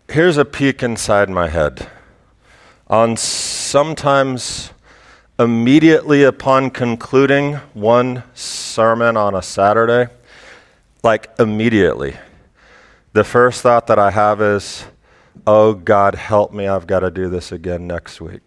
here's a peek inside my head. On sometimes immediately upon concluding one sermon on a Saturday, like immediately, the first thought that I have is, oh God, help me, I've got to do this again next week.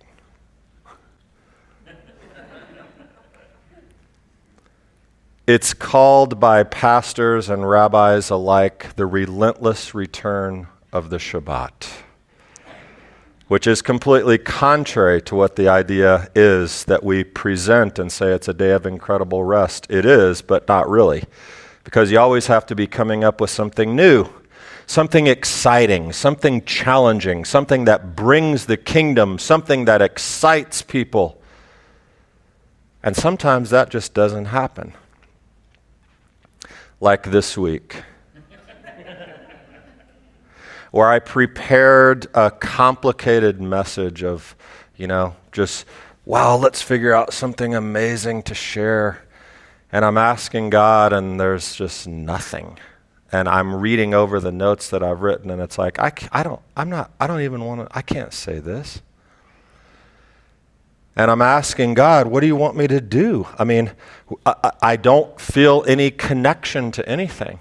It's called by pastors and rabbis alike the relentless return of the Shabbat, which is completely contrary to what the idea is that we present and say it's a day of incredible rest. It is, but not really, because you always have to be coming up with something new, something exciting, something challenging, something that brings the kingdom, something that excites people. And sometimes that just doesn't happen. Like this week, where I prepared a complicated message of, just, wow, let's figure out something amazing to share. And I'm asking God, and there's just nothing. And I'm reading over the notes that I've written, and it's like, I can't say this. And I'm asking God, what do you want me to do? I mean, I don't feel any connection to anything.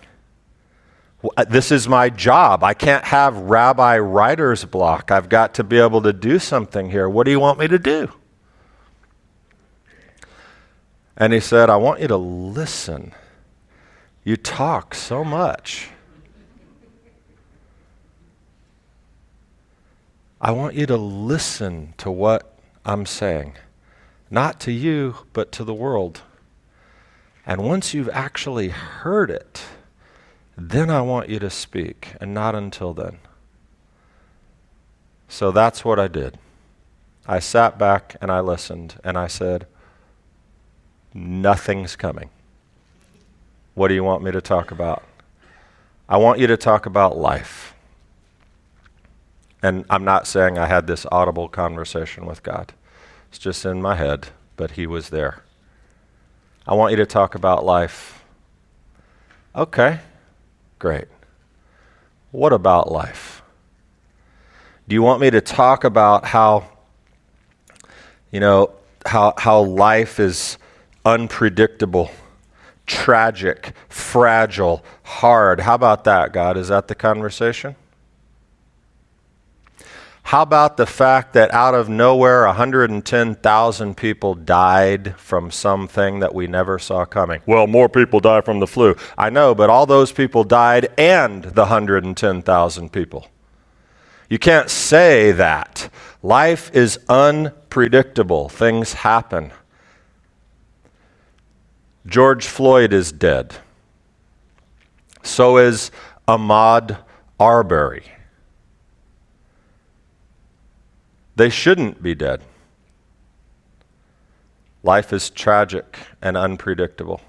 This is my job. I can't have rabbi writer's block. I've got to be able to do something here. What do you want me to do? And he said, I want you to listen. You talk so much. I want you to listen to what I'm saying, not to you, but to the world. And once you've actually heard it, then I want you to speak, and not until then. So that's what I did. I sat back and I listened, and I said, nothing's coming. What do you want me to talk about? I want you to talk about life. And I'm not saying I had this audible conversation with God. It's just in my head, but he was there. I want you to talk about life. Okay, great. What about life? Do you want me to talk about how life is unpredictable, tragic, fragile, hard? How about that, God? Is that the conversation? How about the fact that out of nowhere 110,000 people died from something that we never saw coming? Well, more people die from the flu. I know, but all those people died and the 110,000 people. You can't say that. Life is unpredictable. Things happen. George Floyd is dead. So is Ahmaud Arbery. They shouldn't be dead. Life is tragic and unpredictable.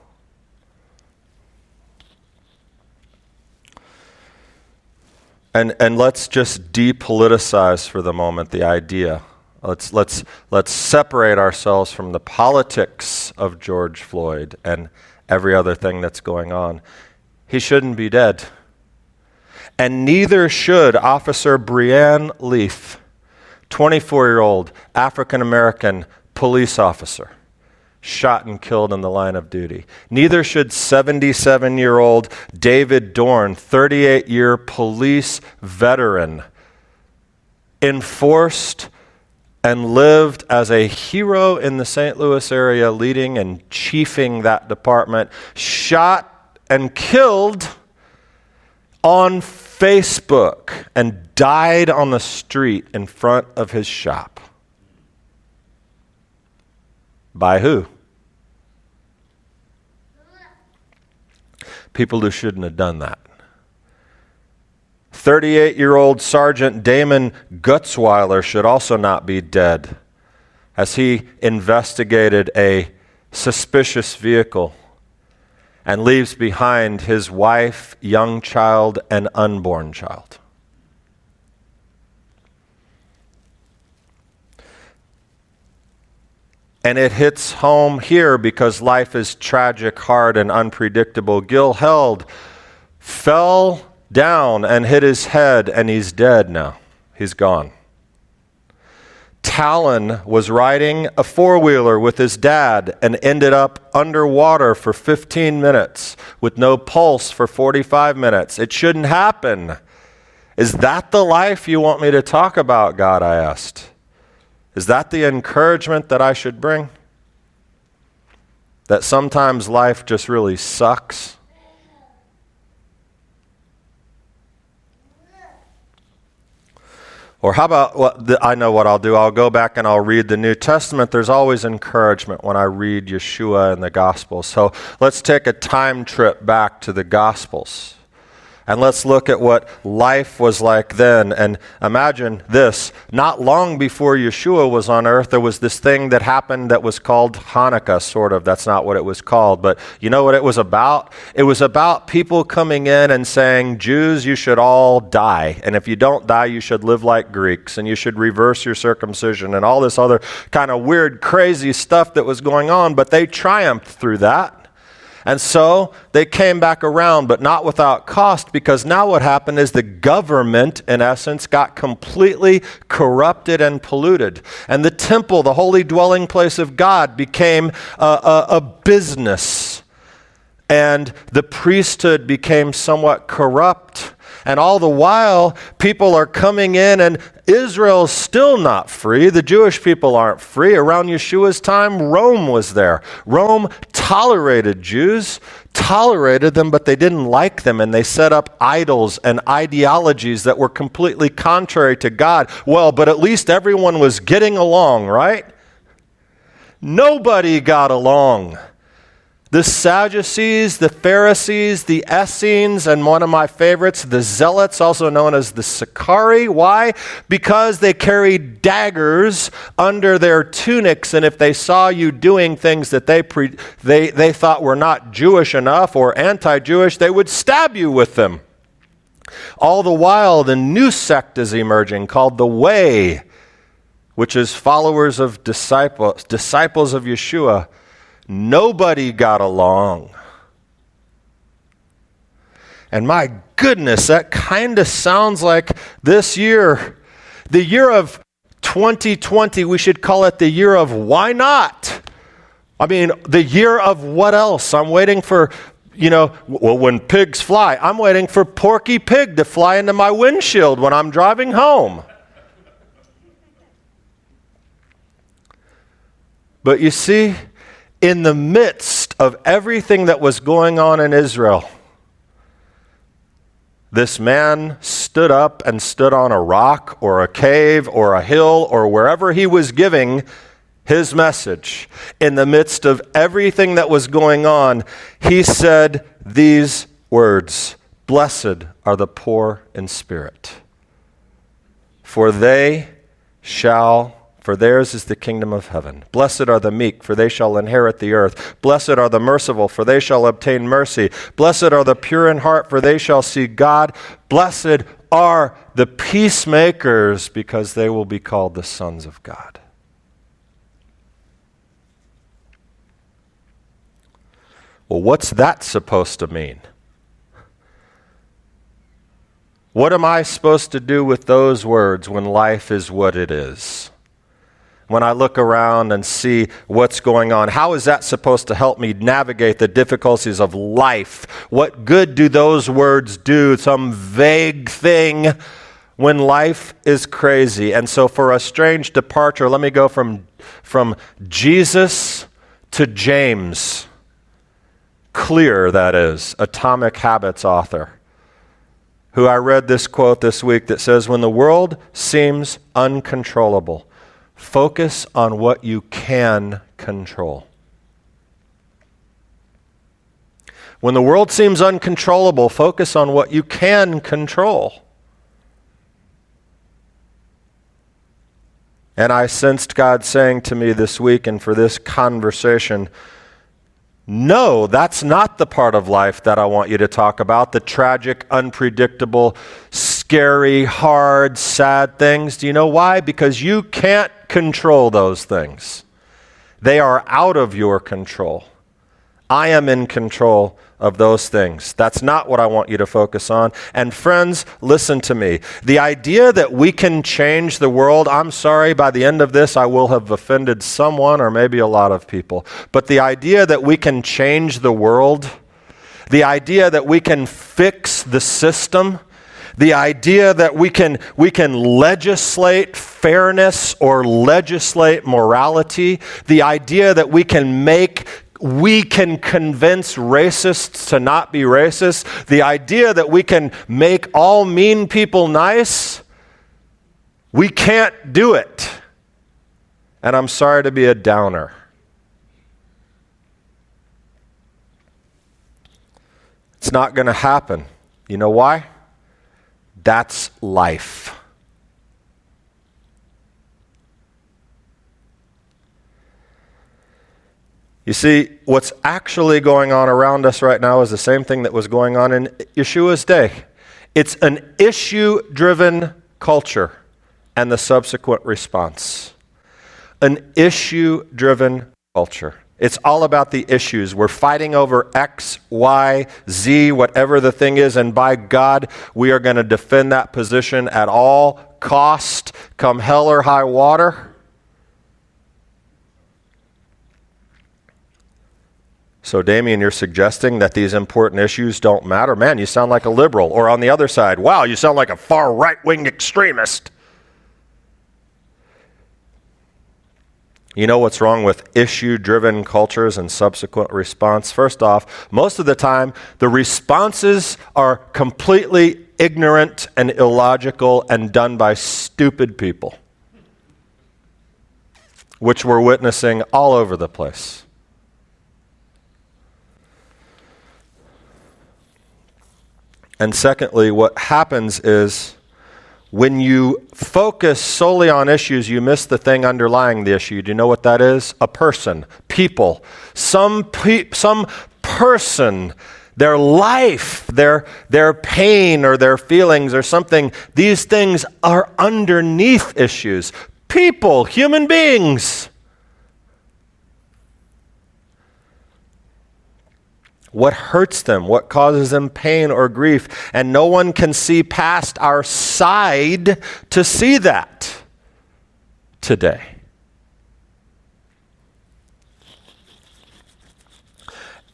And let's just depoliticize for the moment the idea. Let's separate ourselves from the politics of George Floyd and every other thing that's going on. He shouldn't be dead. And neither should Officer Breanne Leaf, 24-year-old African-American police officer, shot and killed in the line of duty. Neither should 77-year-old David Dorn, 38-year police veteran, enforced and lived as a hero in the St. Louis area, leading and chiefing that department, shot and killed on Facebook and died on the street in front of his shop. By who? People who shouldn't have done that. 38-year-old Sergeant Damon Gutzweiler should also not be dead, as he investigated a suspicious vehicle and leaves behind his wife, young child, and unborn child. And it hits home here because life is tragic, hard, and unpredictable. Gil Held fell down and hit his head, and he's dead now. He's gone. Talon was riding a four-wheeler with his dad and ended up underwater for 15 minutes with no pulse for 45 minutes. It shouldn't happen. Is that the life you want me to talk about, God, I asked. Is that the encouragement that I should bring? That sometimes life just really sucks? Or how about, I know what I'll do. I'll go back and I'll read the New Testament. There's always encouragement when I read Yeshua and the Gospels. So let's take a time trip back to the Gospels. And let's look at what life was like then. And imagine this. Not long before Yeshua was on earth, there was this thing that happened that was called Hanukkah, sort of. That's not what it was called. But you know what it was about? It was about people coming in and saying, Jews, you should all die. And if you don't die, you should live like Greeks. And you should reverse your circumcision. And all this other kind of weird, crazy stuff that was going on. But they triumphed through that. And so they came back around, but not without cost, because now what happened is the government, in essence, got completely corrupted and polluted. And the temple, the holy dwelling place of God, became a business. And the priesthood became somewhat corrupt. And all the while, people are coming in, and Israel's still not free. The Jewish people aren't free. Around Yeshua's time, Rome was there. Rome tolerated Jews, tolerated them, but they didn't like them, and they set up idols and ideologies that were completely contrary to God. Well, but at least everyone was getting along, right? Nobody got along. The Sadducees, the Pharisees, the Essenes, and one of my favorites, the Zealots, also known as the Sicarii. Why? Because they carried daggers under their tunics, and if they saw you doing things that they thought were not Jewish enough or anti-Jewish, they would stab you with them. All the while, the new sect is emerging called the Way, which is followers of disciples of Yeshua. Nobody got along. And my goodness, that kind of sounds like this year. The year of 2020, we should call it the year of why not? I mean, the year of what else? I'm waiting for, when pigs fly, I'm waiting for Porky Pig to fly into my windshield when I'm driving home. But you see, in the midst of everything that was going on in Israel, this man stood up and stood on a rock or a cave or a hill or wherever he was giving his message. In the midst of everything that was going on, he said these words, "Blessed are the poor in spirit, for theirs is the kingdom of heaven. Blessed are the meek, for they shall inherit the earth. Blessed are the merciful, for they shall obtain mercy. Blessed are the pure in heart, for they shall see God. Blessed are the peacemakers, because they will be called the sons of God." Well, what's that supposed to mean? What am I supposed to do with those words when life is what it is? When I look around and see what's going on, how is that supposed to help me navigate the difficulties of life? What good do those words do? Some vague thing when life is crazy. And so for a strange departure, let me go from Jesus to James. Clear, that is, Atomic Habits author, who I read this quote this week that says, "When the world seems uncontrollable, focus on what you can control." When the world seems uncontrollable, focus on what you can control. And I sensed God saying to me this week and for this conversation, no, that's not the part of life that I want you to talk about, the tragic, unpredictable, scary, hard, sad things. Do you know why? Because you can't control those things. They are out of your control. I am in control of those things. That's not what I want you to focus on. And friends, listen to me. The idea that we can change the world, I'm sorry, by the end of this, I will have offended someone or maybe a lot of people. But the idea that we can change the world, the idea that we can fix the system, the idea that we can legislate fairness or legislate morality, the idea that we can convince racists to not be racist, the idea that we can make all mean people nice, we can't do it. And I'm sorry to be a downer. It's not going to happen. You know why? That's life. You see, what's actually going on around us right now is the same thing that was going on in Yeshua's day. It's an issue-driven culture and the subsequent response. An issue-driven culture. It's all about the issues. We're fighting over X, Y, Z, whatever the thing is, and by God, we are going to defend that position at all cost, come hell or high water. So, Damian, you're suggesting that these important issues don't matter? Man, you sound like a liberal. Or on the other side, wow, you sound like a far right-wing extremist. You know what's wrong with issue-driven cultures and subsequent response? First off, most of the time, the responses are completely ignorant and illogical and done by stupid people, which we're witnessing all over the place. And secondly, what happens is when you focus solely on issues, you miss the thing underlying the issue. Do you know what that is? A person, people, some person, their life, their pain or their feelings or something. These things are underneath issues. People, human beings. What hurts them? What causes them pain or grief? And no one can see past our side to see that today.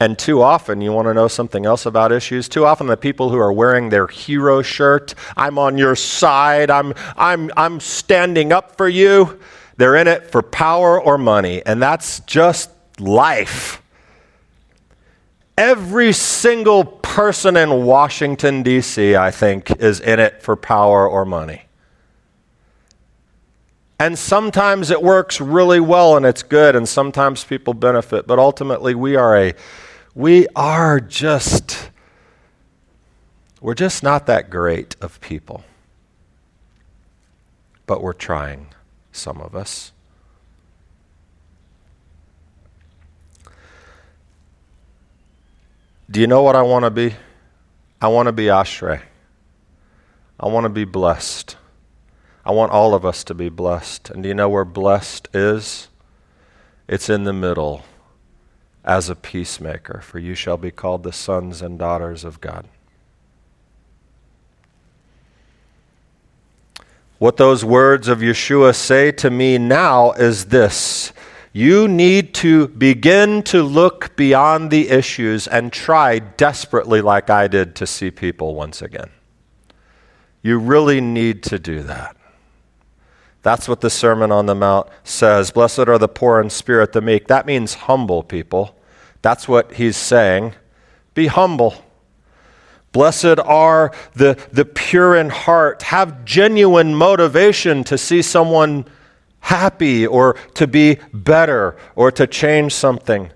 And too often, you want to know something else about issues? Too often the people who are wearing their hero shirt, I'm on your side, I'm standing up for you, they're in it for power or money. And that's just life. Every single person in Washington, D.C., I think, is in it for power or money. And sometimes it works really well and it's good, and sometimes people benefit. But ultimately, we're just not that great of people. But we're trying, some of us. Do you know what I want to be? I want to be Ashrei. I want to be blessed. I want all of us to be blessed. And do you know where blessed is? It's in the middle, as a peacemaker, for you shall be called the sons and daughters of God. What those words of Yeshua say to me now is this: you need to begin to look beyond the issues and try desperately, like I did, to see people once again. You really need to do that. That's what the Sermon on the Mount says. Blessed are the poor in spirit, the meek. That means humble people. That's what he's saying. Be humble. Blessed are the pure in heart. Have genuine motivation to see someone happy or to be better or to change something.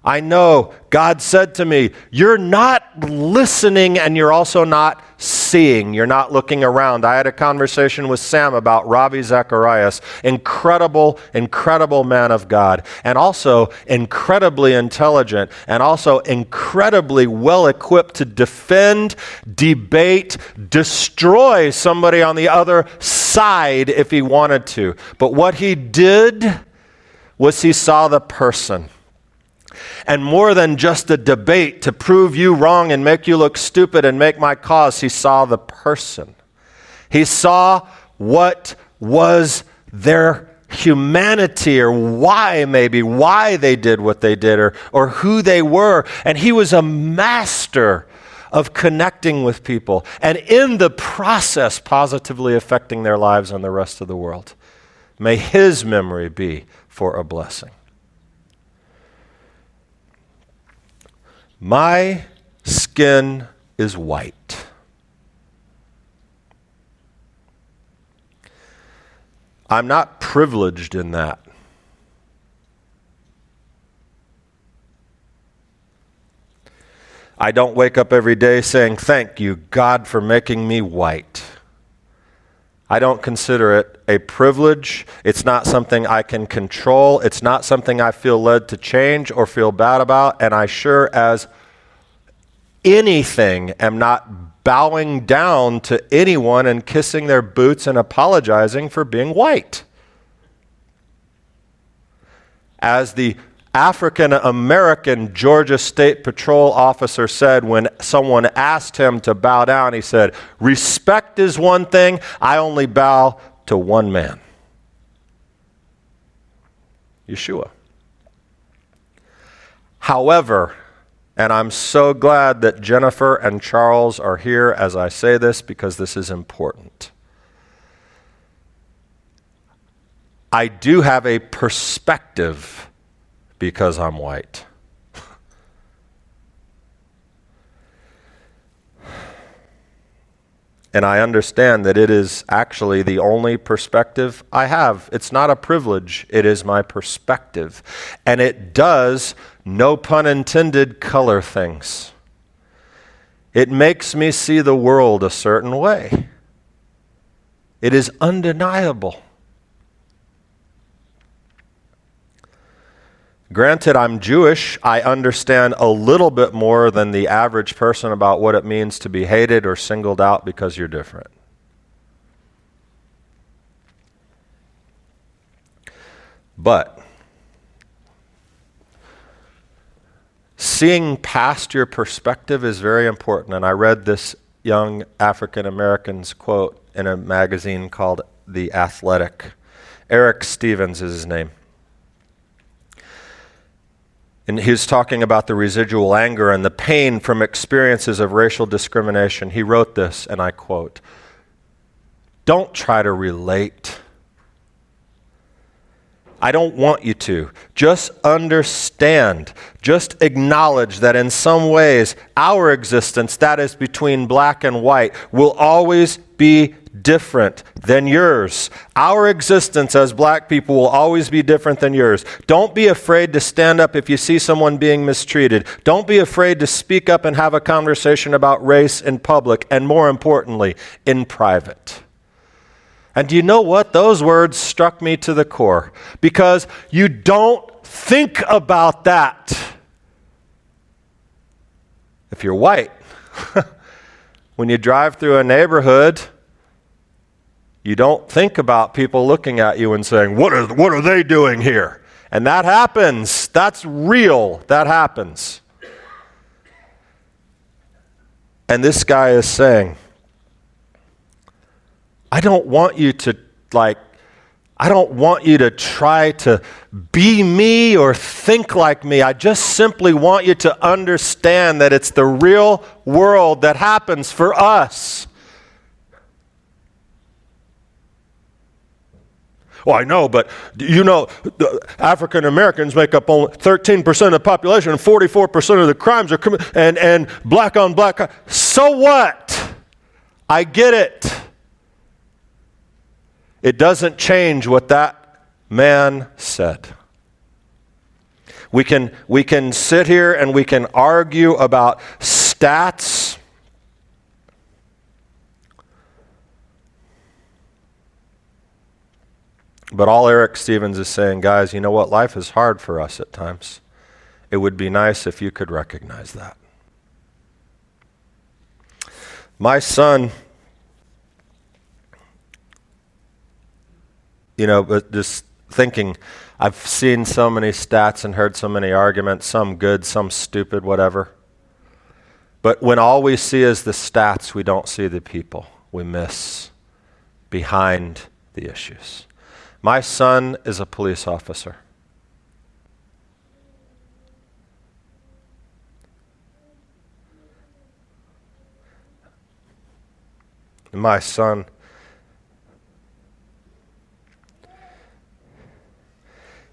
I know God said to me, you're not listening and you're also not seeing. You're not looking around. I had a conversation with Sam about Ravi Zacharias, incredible man of God, and also incredibly intelligent, and also incredibly well-equipped to defend, debate, destroy somebody on the other side if he wanted to. But what he did was he saw the person. And more than just a debate to prove you wrong and make you look stupid and make my cause, he saw the person. He saw what was their humanity, or why they did what they did, or who they were. And he was a master of connecting with people, and in the process positively affecting their lives and the rest of the world. May his memory be for a blessing. My skin is white. I'm not privileged in that. I don't wake up every day saying, "Thank you, God, for making me white." I don't consider it a privilege. It's not something I can control. It's not something I feel led to change or feel bad about. And I sure as anything am not bowing down to anyone and kissing their boots and apologizing for being white. As the African American Georgia State Patrol officer said when someone asked him to bow down, he said, "Respect is one thing, I only bow to one man." Yeshua. However, and I'm so glad that Jennifer and Charles are here as I say this, because this is important. I do have a perspective because I'm white. And I understand that it is actually the only perspective I have. It's not a privilege, it is my perspective. And it does, no pun intended, color things. It makes me see the world a certain way. It is undeniable. Granted, I'm Jewish. I understand a little bit more than the average person about what it means to be hated or singled out because you're different. But seeing past your perspective is very important. And I read this young African American's quote in a magazine called The Athletic. Eric Stevens is his name. And he's talking about the residual anger and the pain from experiences of racial discrimination. He wrote this, and I quote, "Don't try to relate. I don't want you to. Just understand. Just acknowledge that in some ways, our existence, that is between black and white, will always be different than yours. Our existence as black people will always be different than yours. Don't be afraid to stand up if you see someone being mistreated. Don't be afraid to speak up and have a conversation about race in public, and more importantly, in private." And do you know what? Those words struck me to the core, because you don't think about that if you're white. When you drive through a neighborhood, you don't think about people looking at you and saying, what are they doing here? And that happens. That's real. That happens. And this guy is saying, I don't want you to try to be me or think like me. I just simply want you to understand that it's the real world that happens for us. Well, I know, but you know, African Americans make up only 13% of the population, and 44% of the crimes are and black on black. So what? I get it. It doesn't change what that man said. We can sit here and we can argue about stats. But all Eric Stevens is saying, guys, you know what? Life is hard for us at times. It would be nice if you could recognize that. My son, but just thinking, I've seen so many stats and heard so many arguments, some good, some stupid, whatever. But when all we see is the stats, we don't see the people. We miss behind the issues. My son is a police officer. My son,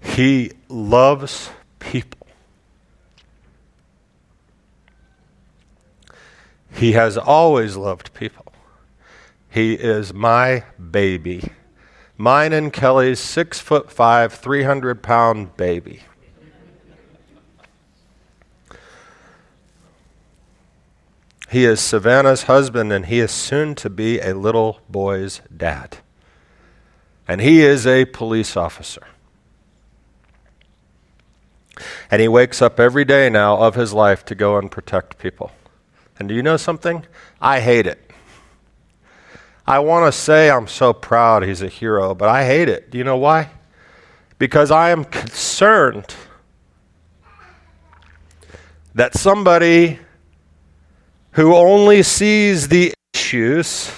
he loves people. He has always loved people. He is my baby. Mine and Kelly's 6'5", 300-pound baby. He is Savannah's husband, and he is soon to be a little boy's dad. And he is a police officer. And he wakes up every day now of his life to go and protect people. And do you know something? I hate it. I want to say I'm so proud he's a hero, but I hate it. Do you know why? Because I am concerned that somebody who only sees the issues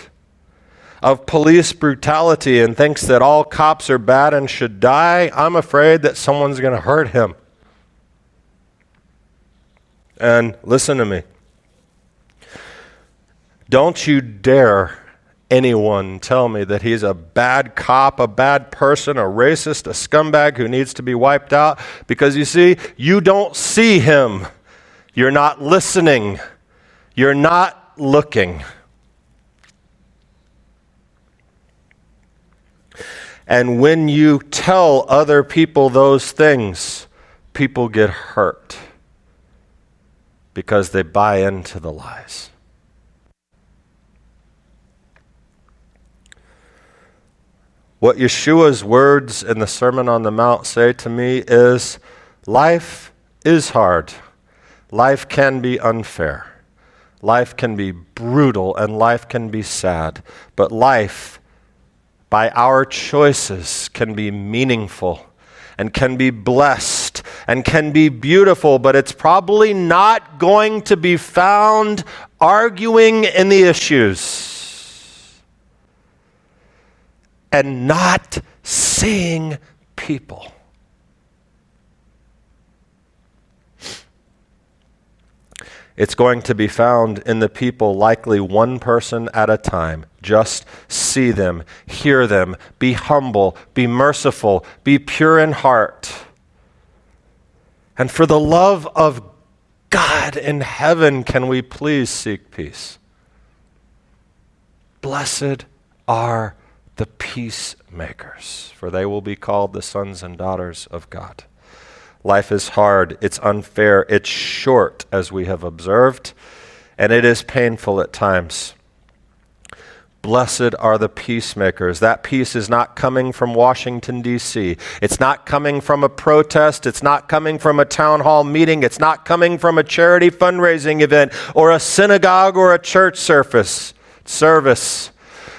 of police brutality and thinks that all cops are bad and should die, I'm afraid that someone's going to hurt him. And listen to me. Don't you dare anyone tell me that he's a bad cop, a bad person, a racist, a scumbag who needs to be wiped out, because you see, you don't see him. You're not listening. You're not looking. And when you tell other people those things, people get hurt because they buy into the lies. What Yeshua's words in the Sermon on the Mount say to me is, life is hard. Life can be unfair. Life can be brutal, and life can be sad. But life, by our choices, can be meaningful and can be blessed and can be beautiful, but it's probably not going to be found arguing in the issues and not seeing people. It's going to be found in the people, likely one person at a time. Just see them, hear them, be humble, be merciful, be pure in heart. And for the love of God in heaven, can we please seek peace? Blessed are the peacemakers, for they will be called the sons and daughters of God. Life is hard, it's unfair, it's short, as we have observed, and it is painful at times. Blessed are the peacemakers. That peace is not coming from Washington, D.C. It's not coming from a protest. It's not coming from a town hall meeting. It's not coming from a charity fundraising event or a synagogue or a church service.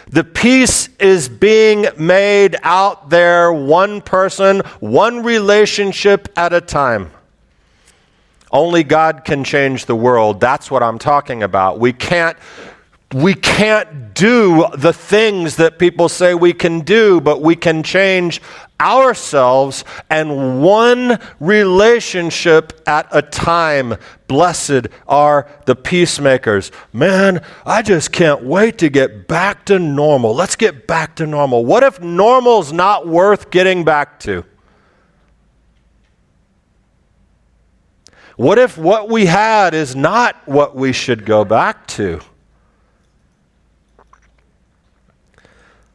The peace is being made out there, one person, one relationship at a time. Only God can change the world. That's what I'm talking about. We can't do the things that people say we can do, but we can change ourselves and one relationship at a time. Blessed are the peacemakers. Man, I just can't wait to get back to normal. Let's get back to normal. What if normal's not worth getting back to? What if what we had is not what we should go back to?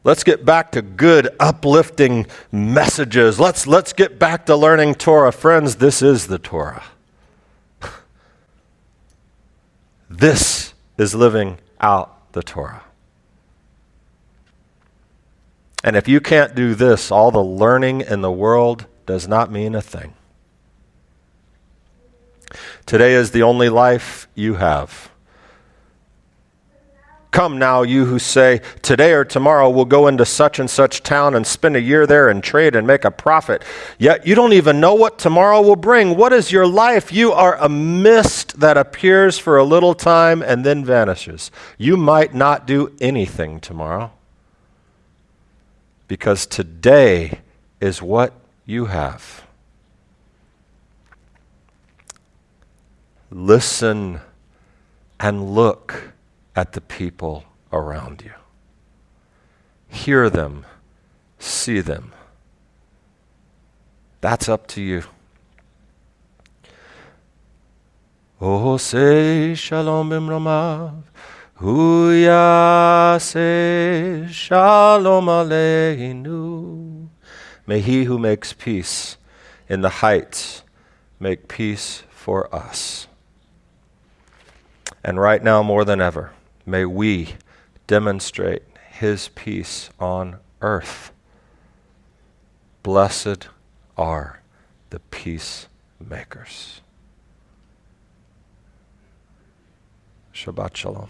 Let's get back to good, uplifting messages. Let's get back to learning Torah. Friends, this is the Torah. This is living out the Torah. And if you can't do this, all the learning in the world does not mean a thing. Today is the only life you have. Come now, you who say, today or tomorrow we'll go into such and such town and spend a year there and trade and make a profit. Yet you don't even know what tomorrow will bring. What is your life? You are a mist that appears for a little time and then vanishes. You might not do anything tomorrow, because today is what you have. Listen and look at the people around you. Hear them, see them. That's up to you. Oh, say shalom bimromav, hu yaseh shalom aleinu. May he who makes peace in the heights make peace for us. And right now, more than ever, may we demonstrate his peace on earth. Blessed are the peacemakers. Shabbat shalom.